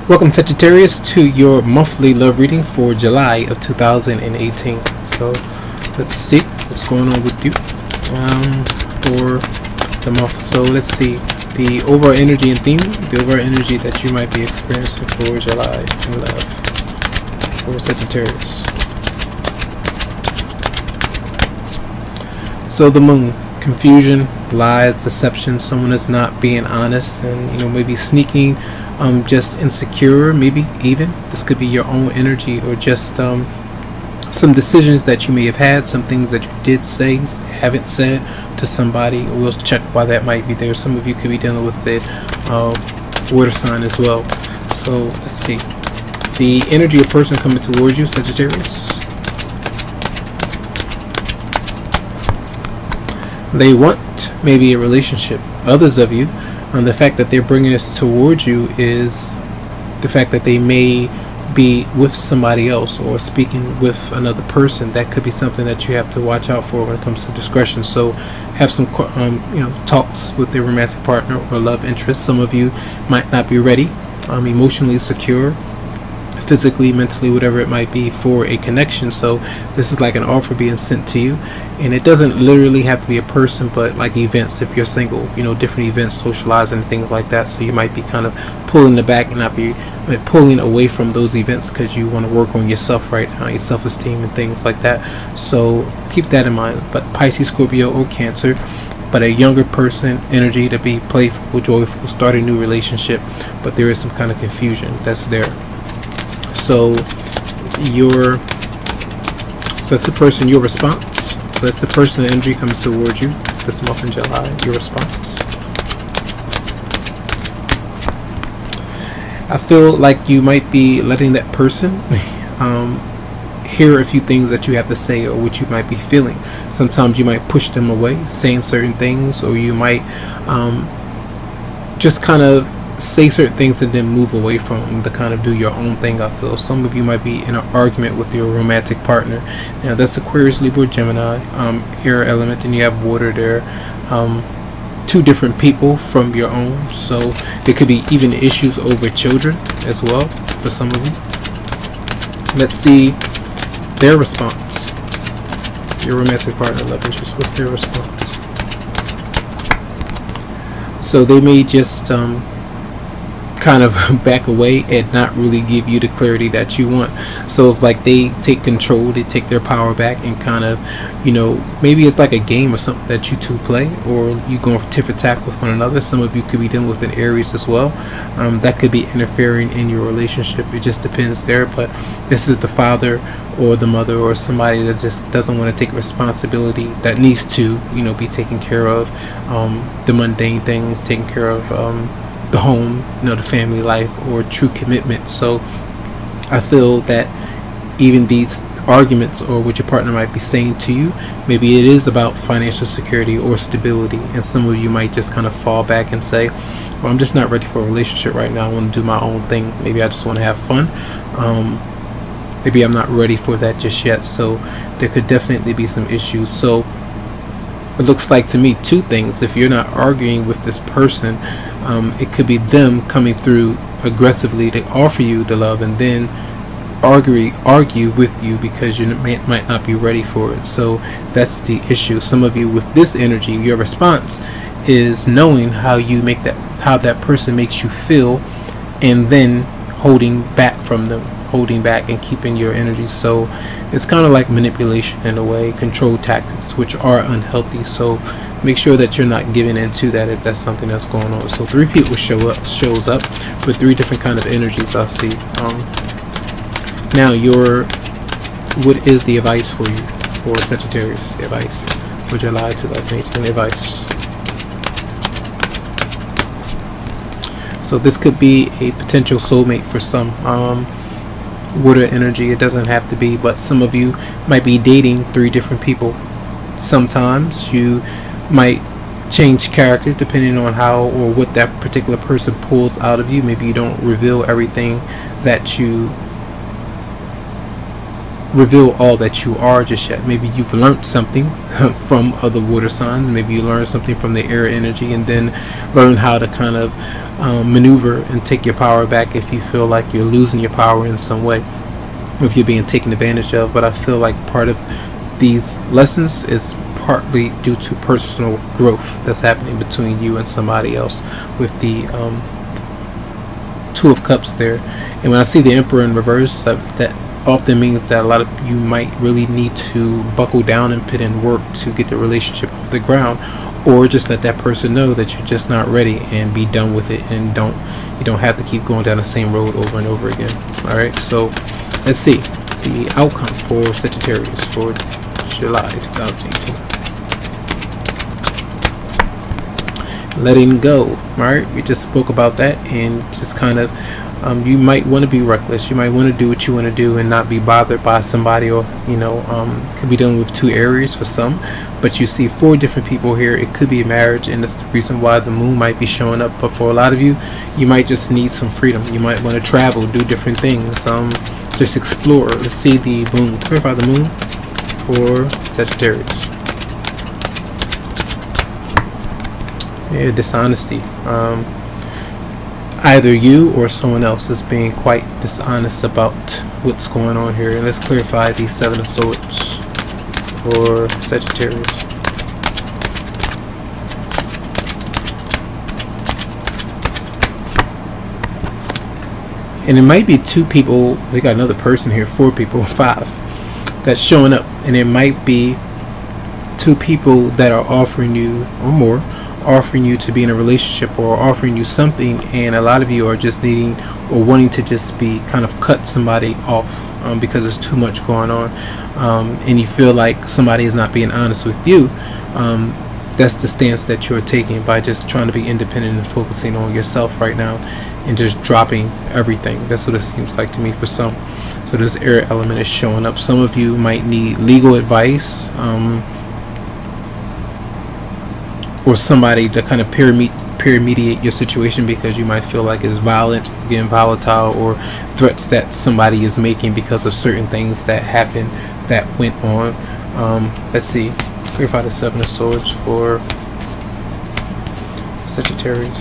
Welcome, Sagittarius, to your monthly love reading for July of 2018. So let's see what's going on with you for the month. So let's see the overall energy and theme, the overall energy that you might be experiencing for July in love for Sagittarius. So the moon, confusion, lies, deception. Someone is not being honest and maybe sneaking, just insecure. Maybe even this could be your own energy, or just some decisions that you may have had, some things that you did say, haven't said to somebody. We'll check why that might be there. Some of you could be dealing with the water sign as well. So let's see the energy of person coming towards you, Sagittarius. They want maybe a relationship. Others of you, the fact that they're bringing this towards you is the fact that they may be with somebody else or speaking with another person. That could be something that you have to watch out for when it comes to discretion. So have some talks with their romantic partner or love interest. Some of you might not be ready, emotionally secure, physically, mentally, whatever it might be, for a connection. So this is like an offer being sent to you, and it doesn't literally have to be a person, but like events. If you're single, different events, socializing, things like that. So you might be kind of pulling the back and not be pulling away from those events because you want to work on yourself right now, your self-esteem and things like that. So keep that in mind. But Pisces, Scorpio, or Cancer, but a younger person energy to be playful, joyful, start a new relationship, but there is some kind of confusion that's there. So that's the person, your response. So that's the personal energy coming towards you this month in July, your response. I feel like you might be letting that person hear a few things that you have to say, or what you might be feeling. Sometimes you might push them away, saying certain things, or you might just kind of say certain things and then move away from them to kind of do your own thing. I feel some of you might be in an argument with your romantic partner. Now that's Aquarius, Libra, Gemini, air element, and you have water there. Two different people from your own, so there could be even issues over children as well for some of you. Let's see their response. Your romantic partner, love interest, what's their response? So they may just kind of back away and not really give you the clarity that you want. So it's like they take control, they take their power back, and kind of maybe it's like a game or something that you two play, or you go tiff attack with one another. Some of you could be dealing with an Aries as well, that could be interfering in your relationship. It just depends there. But this is the father or the mother or somebody that just doesn't want to take responsibility, that needs to be taken care of, the mundane things, taking care of the home, the family life, or true commitment. So I feel that even these arguments, or what your partner might be saying to you, maybe it is about financial security or stability, and some of you might just kind of fall back and say, well, I'm just not ready for a relationship right now. I want to do my own thing. Maybe I just want to have fun. Maybe I'm not ready for that just yet. So there could definitely be some issues. So it looks like to me two things. If you're not arguing with this person, it could be them coming through aggressively to offer you the love, and then argue with you because you might not be ready for it. So that's the issue. Some of you with this energy, your response is knowing how that person makes you feel, and then holding back from them, holding back and keeping your energy. So it's kind of like manipulation in a way, control tactics, which are unhealthy. So make sure that you're not giving into that if that's something that's going on. So three people shows up with three different kind of energies I see. Now what is the advice for you for Sagittarius? The advice for July 2018, advice. So this could be a potential soulmate for some. Water energy, it doesn't have to be, but some of you might be dating three different people. Sometimes you might change character depending on how or what that particular person pulls out of you. Maybe you don't reveal everything that you reveal all that you are just yet. Maybe you've learned something from other water signs. Maybe you learned something from the air energy, and then learn how to kind of maneuver and take your power back if you feel like you're losing your power in some way, if you're being taken advantage of. But I feel like part of these lessons is partly due to personal growth that's happening between you and somebody else, with the Two of Cups there. And when I see the Emperor in reverse, that often means that a lot of you might really need to buckle down and put in work to get the relationship off the ground, or just let that person know that you're just not ready and be done with it, and you don't have to keep going down the same road over and over again. All right, so let's see the outcome for Sagittarius for July 2018. Letting go. All right, we just spoke about that, and just kind of you might want to be reckless. You might want to do what you want to do and not be bothered by somebody, or could be dealing with 2 Aries for some, but you see 4 different people here. It could be a marriage, and that's the reason why the moon might be showing up. But for a lot of you, you might just need some freedom. You might want to travel, do different things, just explore. Let's see the moon. Clarify the moon for Sagittarius. Yeah, dishonesty. Either you or someone else is being quite dishonest about what's going on here. And let's clarify the 7 of Swords for Sagittarius. And it might be 2 people. We got another person here, 4 people, 5 that's showing up. And it might be 2 people that are offering you, or more, offering you to be in a relationship, or offering you something, and a lot of you are just needing or wanting to just be kind of cut somebody off because there's too much going on, and you feel like somebody is not being honest with you. That's the stance that you're taking by just trying to be independent and focusing on yourself right now, and just dropping everything. That's what it seems like to me for some. So this air element is showing up. Some of you might need legal advice, or somebody to kind of peer-mediate your situation, because you might feel like it's violent, getting volatile, or threats that somebody is making because of certain things that happened, that went on. Let's see, clarify the 7 of Swords for Sagittarius.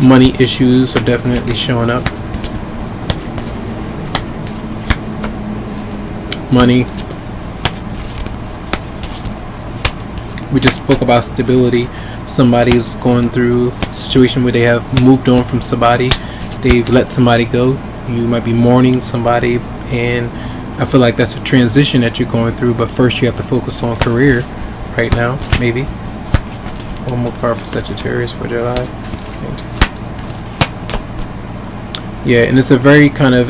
Money issues are definitely showing up. Money. We just spoke about stability. Somebody's going through a situation where they have moved on from somebody. They've let somebody go. You might be mourning somebody, and I feel like that's a transition that you're going through. But first you have to focus on career right now, maybe. One more card for Sagittarius for July. Yeah, and it's a very kind of,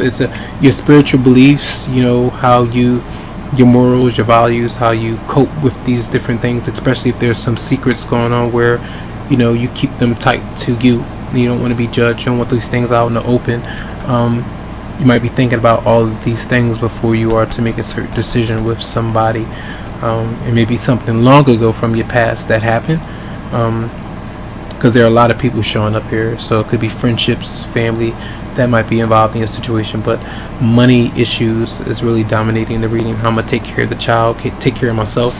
your spiritual beliefs, how your morals, your values, how you cope with these different things, especially if there's some secrets going on where you keep them tight to you. You don't want to be judged. You don't want these things out in the open. You might be thinking about all of these things before you are to make a certain decision with somebody. It may be something long ago from your past that happened, because there are a lot of people showing up here. So it could be friendships, family that might be involved in your situation, but money issues is really dominating the reading. How I'm gonna take care of the child, take care of myself.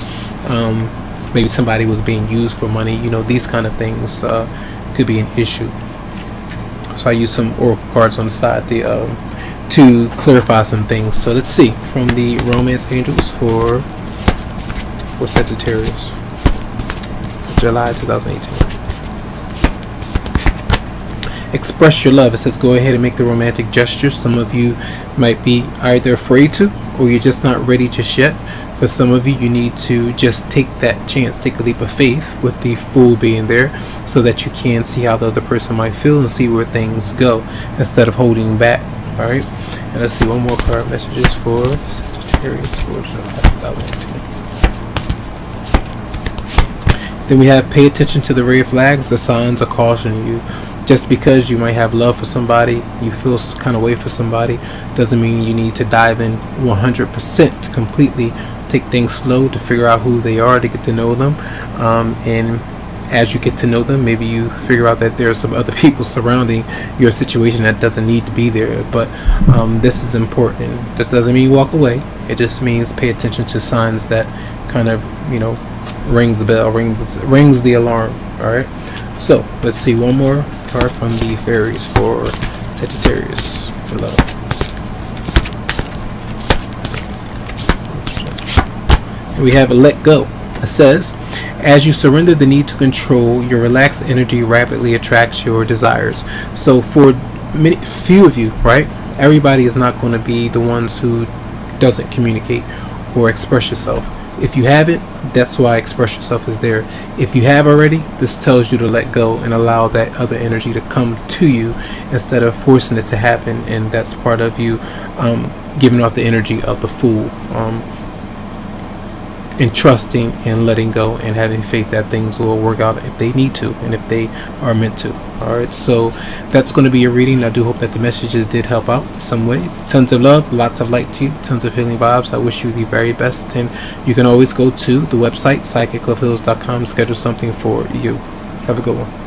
Maybe somebody was being used for money. These kind of things could be an issue. So I use some oracle cards on the side to clarify some things. So let's see from the romance angels for Sagittarius, July 2018. Express your love. It says go ahead and make the romantic gestures. Some of you might be either afraid to, or you're just not ready just yet. For some of you, you need to just take that chance, take a leap of faith, with the Fool being there, so that you can see how the other person might feel and see where things go instead of holding back. All right, and let's see one more card messages for Sagittarius for July 2018. Then we have pay attention to the red flags. The signs are cautioning you. Just because you might have love for somebody, you feel some kind of way for somebody, doesn't mean you need to dive in 100% completely. Take things slow to figure out who they are, to get to know them, and as you get to know them, maybe you figure out that there are some other people surrounding your situation that doesn't need to be there. But this is important. That doesn't mean walk away. It just means pay attention to signs that kind of, you know, rings the bell, rings the alarm. All right, so let's see one more card from the fairies for Sagittarius for love. We have a let go. It says, as you surrender the need to control, your relaxed energy rapidly attracts your desires. So for few of you, right, everybody is not going to be the ones who doesn't communicate or express yourself. If you haven't, that's why express yourself is there. If you have already, this tells you to let go and allow that other energy to come to you instead of forcing it to happen. And that's part of you giving off the energy of the Fool, and trusting and letting go and having faith that things will work out if they need to and if they are meant to. All right, so that's going to be your reading. I do hope that the messages did help out in some way. Tons of love, lots of light to you, tons of healing vibes. I wish you the very best, and you can always go to the website psychicloveheals.com, schedule something for you. Have a good one.